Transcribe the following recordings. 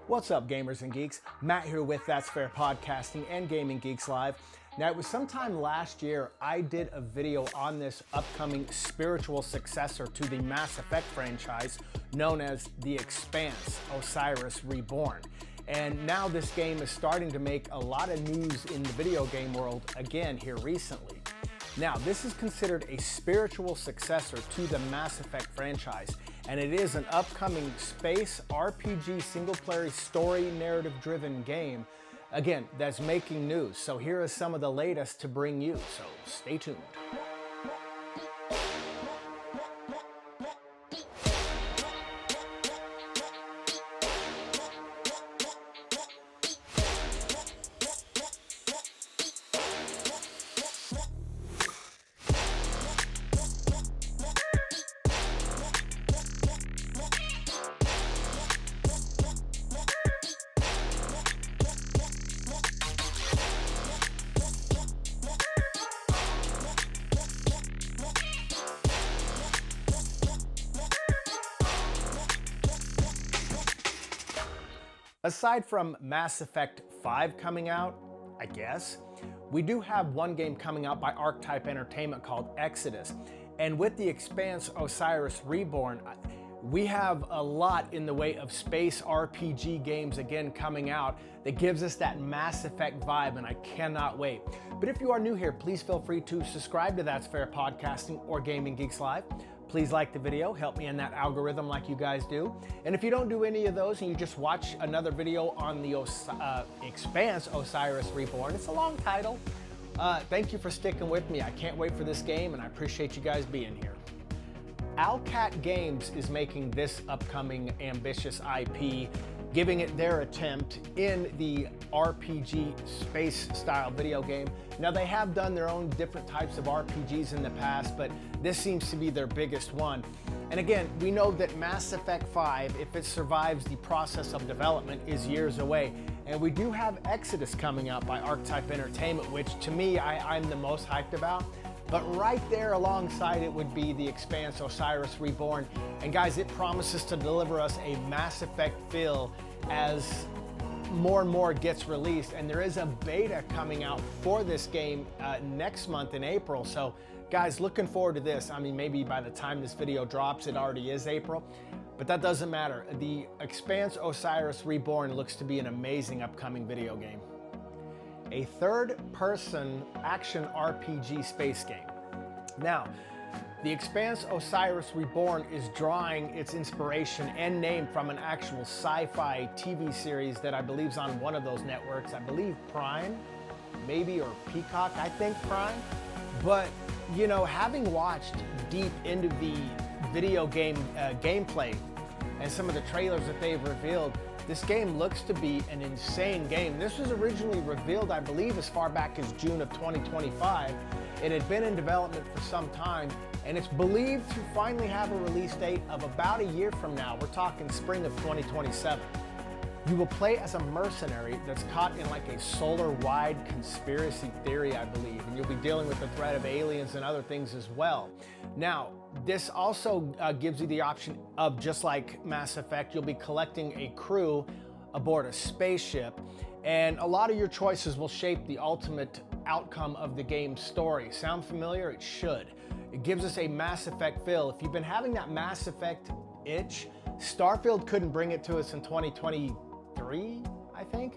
What's up, gamers and geeks? Matt here with That's Fair Podcasting and Gaming Geeks Live. Now, it was sometime last year I did a video on this upcoming spiritual successor to the Mass Effect franchise known as the Expanse, Osiris Reborn. And now this game is starting to make a lot of news in the video game world again here recently. Now, this is considered a spiritual successor to the Mass Effect franchise, and it is an upcoming space RPG single-player story narrative-driven game, again, that's making news. So here is some of the latest to bring you, so stay tuned. Aside from Mass Effect 5 coming out, I guess, we do have one game coming out by Archetype Entertainment called Exodus. And with the Expanse Osiris Reborn, we have a lot in the way of space RPG games again coming out that gives us that Mass Effect vibe, and I cannot wait. But if you are new here, please feel free to subscribe to That's Fair Podcasting or Gaming Geeks Live. Please like the video, help me in that algorithm like you guys do. And if you don't do any of those and you just watch another video on the Expanse Osiris Reborn, it's a long title. Thank you for sticking with me. I can't wait for this game and I appreciate you guys being here. Owlcat Games is making this upcoming ambitious IP, giving it their attempt in the RPG space style video game. Now, they have done their own different types of RPGs in the past, but this seems to be their biggest one. And again, we know that Mass Effect 5, if it survives the process of development, is years away. And we do have Exodus coming out by Archetype Entertainment, which to me, I'm the most hyped about. But right there alongside it would be the Expanse Osiris Reborn. And guys, it promises to deliver us a Mass Effect feel as more and more gets released. And there is a beta coming out for this game next month in April. So guys, looking forward to this. I mean, maybe by the time this video drops, it already is April, but that doesn't matter. The Expanse Osiris Reborn looks to be an amazing upcoming video game. A third-person action RPG space game. Now, the Expanse Osiris Reborn is drawing its inspiration and name from an actual sci-fi TV series that I believe is on one of those networks. I believe Prime, maybe, or Peacock, I think Prime. But, you know, having watched deep into the video game gameplay and some of the trailers that they've revealed, this game looks to be an insane game. This was originally revealed, I believe, as far back as June of 2025. It had been in development for some time, and it's believed to finally have a release date of about a year from now. We're talking spring of 2027. You will play as a mercenary that's caught in like a solar-wide conspiracy theory, I believe, and you'll be dealing with the threat of aliens and other things as well. Now, this also gives you the option of, just like Mass Effect, you'll be collecting a crew aboard a spaceship, and a lot of your choices will shape the ultimate outcome of the game's story. Sound familiar? It should. It gives us a Mass Effect feel. If you've been having that Mass Effect itch, Starfield couldn't bring it to us in 2023, I think.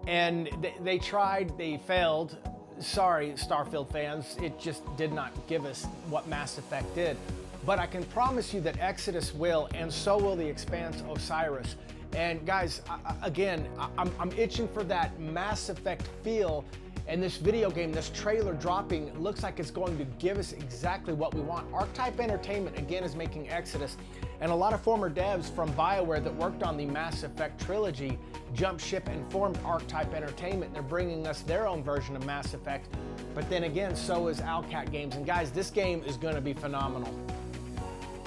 And they tried, they failed. Sorry, Starfield fans, it just did not give us what Mass Effect did. But I can promise you that Exodus will, and so will the Expanse Osiris. And guys, again, I'm itching for that Mass Effect feel. And this video game, this trailer dropping, looks like it's going to give us exactly what we want. Archetype Entertainment, again, is making Exodus. And a lot of former devs from BioWare that worked on the Mass Effect trilogy jumped ship and formed Archetype Entertainment. They're bringing us their own version of Mass Effect. But then again, so is Owlcat Games. And guys, this game is going to be phenomenal.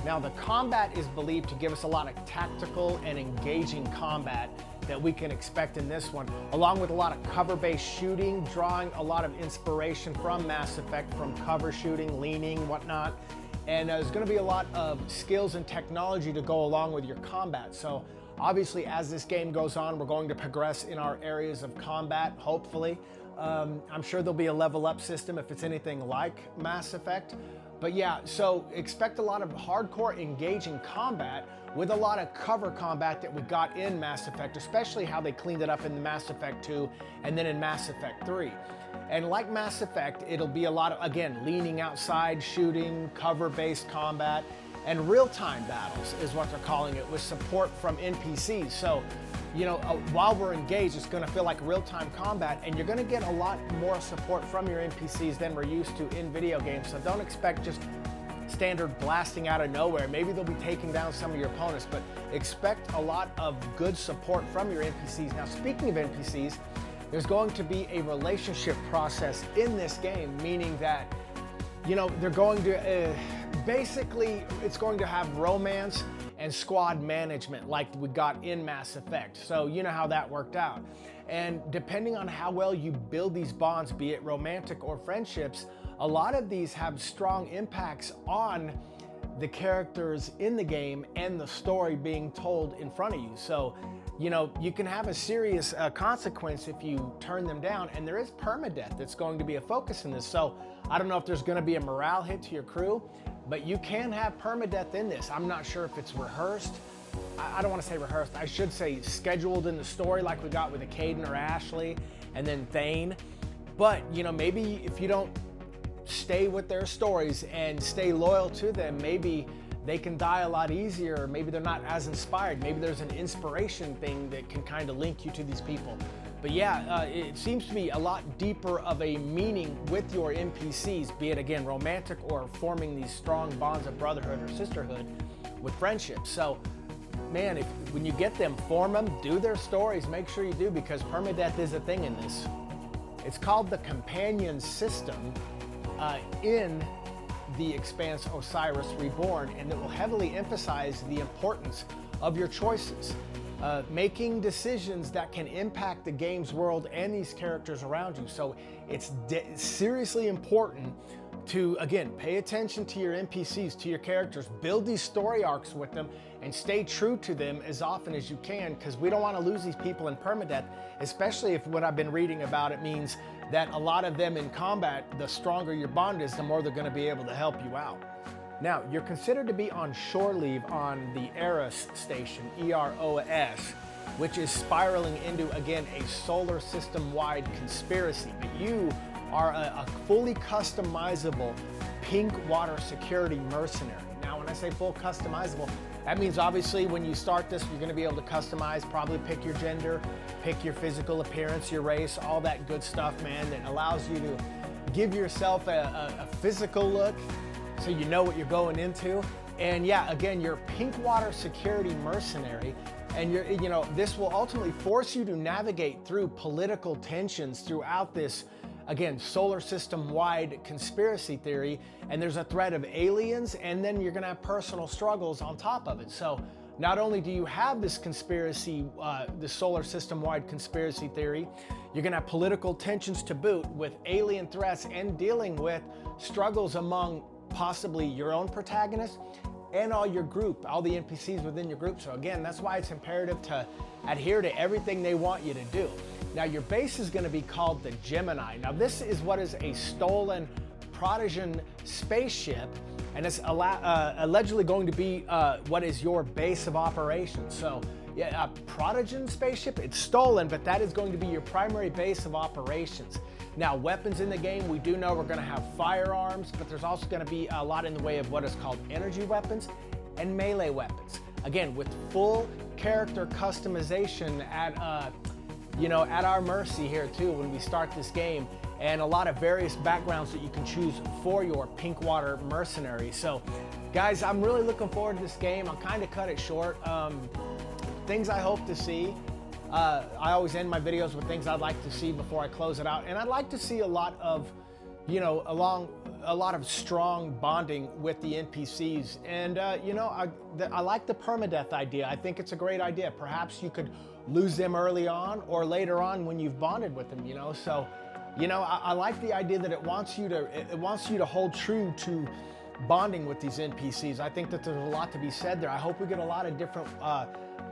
Now, the combat is believed to give us a lot of tactical and engaging combat that we can expect in this one, along with a lot of cover-based shooting, drawing a lot of inspiration from Mass Effect, from cover shooting, leaning, whatnot. And there's going to be a lot of skills and technology to go along with your combat. So Obviously, as this game goes on, we're going to progress in our areas of combat, hopefully. I'm sure there'll be a level up system if it's anything like Mass Effect. But yeah, so expect a lot of hardcore engaging combat with a lot of cover combat that we got in Mass Effect, especially how they cleaned it up in Mass Effect 2 and then in Mass Effect 3. And like Mass Effect, it'll be a lot of, again, leaning outside, shooting, cover-based combat, and real-time battles is what they're calling it, with support from NPCs. So, you know, while we're engaged, it's going to feel like real-time combat, and you're going to get a lot more support from your NPCs than we're used to in video games. So don't expect just standard blasting out of nowhere. Maybe they'll be taking down some of your opponents, but expect a lot of good support from your NPCs. Now, speaking of NPCs, there's going to be a relationship process in this game, meaning that, you know, they're going to, basically, it's going to have romance and squad management like we got in Mass Effect. So you know how that worked out. And depending on how well you build these bonds, be it romantic or friendships, a lot of these have strong impacts on the characters in the game and the story being told in front of you. So, you know, you can have a serious consequence if you turn them down, and there is permadeath that's going to be a focus in this. So I don't know if there's going to be a morale hit to your crew, but you can have permadeath in this. I'm not sure if it's rehearsed. I don't want to say rehearsed. I should say scheduled in the story like we got with Caden or Ashley and then Thane. But, you know, maybe if you don't stay with their stories and stay loyal to them, maybe they can die a lot easier. Maybe they're not as inspired. Maybe there's an inspiration thing that can kind of link you to these people. But yeah, it seems to be a lot deeper of a meaning with your NPCs, be it again romantic or forming these strong bonds of brotherhood or sisterhood with friendship. So man, when you get them, form them, do their stories, make sure you do, because permadeath is a thing in this. It's called the companion system in the Expanse Osiris Reborn, and it will heavily emphasize the importance of your choices. Making decisions that can impact the game's world and these characters around you. So it's seriously important to, again, pay attention to your NPCs, to your characters, build these story arcs with them, and stay true to them as often as you can, because we don't want to lose these people in permadeath, especially if what I've been reading about it means that a lot of them in combat, the stronger your bond is, the more they're going to be able to help you out. Now, you're considered to be on shore leave on the Eros station, EROS, which is spiraling into, again, a solar system-wide conspiracy. But you are a fully customizable pink water security mercenary. Now, when I say full customizable, that means obviously when you start this, you're gonna be able to customize, probably pick your gender, pick your physical appearance, your race, all that good stuff, man, that allows you to give yourself a physical look so you know what you're going into. And yeah, again, you're pink water security mercenary, and this will ultimately force you to navigate through political tensions throughout this, again, solar system-wide conspiracy theory, and there's a threat of aliens, and then you're gonna have personal struggles on top of it. So not only do you have this conspiracy, the solar system-wide conspiracy theory, you're gonna have political tensions to boot with alien threats and dealing with struggles among possibly your own protagonist and all your group, all the NPCs within your group. So again, that's why it's imperative to adhere to everything they want you to do. Now, your base is going to be called the Gemini. Now, this is what is a stolen Prodigian spaceship, and it's allegedly going to be what is your base of operations. So, yeah, a Prodigian spaceship, it's stolen, but that is going to be your primary base of operations. Now, weapons in the game, we do know we're going to have firearms, but there's also going to be a lot in the way of what is called energy weapons and melee weapons. Again, with full character customization at our mercy here too when we start this game, and a lot of various backgrounds that you can choose for your pink water mercenary. So guys, I'm really looking forward to this game. I'll kind of cut it short. Things I hope to see. I always end my videos with things I'd like to see before I close it out, and I'd like to see a lot of, a lot of strong bonding with the NPCs. And I like the permadeath idea. I think it's a great idea. Perhaps you could lose them early on or later on when you've bonded with them. So I like the idea that it wants you to hold true to bonding with these NPCs. I think that there's a lot to be said there. I hope we get a lot of different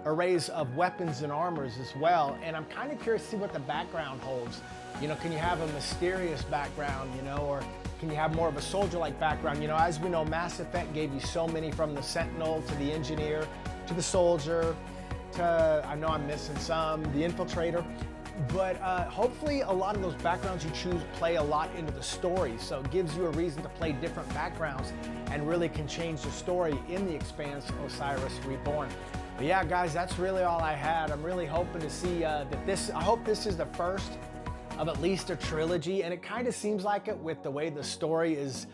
arrays of weapons and armors as well. And I'm kind of curious to see what the background holds. You know, can you have a mysterious background, you know, or can you have more of a soldier-like background? You know, as we know, Mass Effect gave you so many, from the Sentinel to the Engineer to the Soldier to, I know I'm missing some, the Infiltrator. But hopefully a lot of those backgrounds you choose play a lot into the story. So it gives you a reason to play different backgrounds and really can change the story in the Expanse Osiris Reborn. But yeah, guys, that's really all I had. I'm really hoping to see I hope this is the first of at least a trilogy, and it kind of seems like it with the way the story is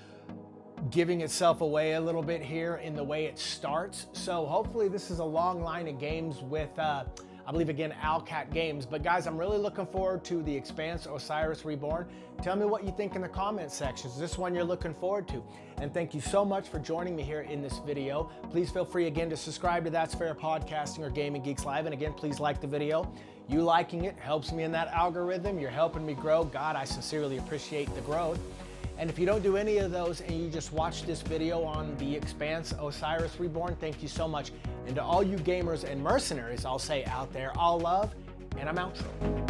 giving itself away a little bit here in the way it starts. So hopefully this is a long line of games with, I believe again, Owlcat Games. But guys, I'm really looking forward to the Expanse Osiris Reborn. Tell me what you think in the comment section. Is this one you're looking forward to? And thank you so much for joining me here in this video. Please feel free again to subscribe to That's Fair Podcasting or Gaming Geeks Live. And again, please like the video. You liking it helps me in that algorithm. You're helping me grow. God, I sincerely appreciate the growth. And if you don't do any of those and you just watch this video on the Expanse Osiris Reborn, thank you so much. And to all you gamers and mercenaries, I'll say out there, all love, and I'm outro.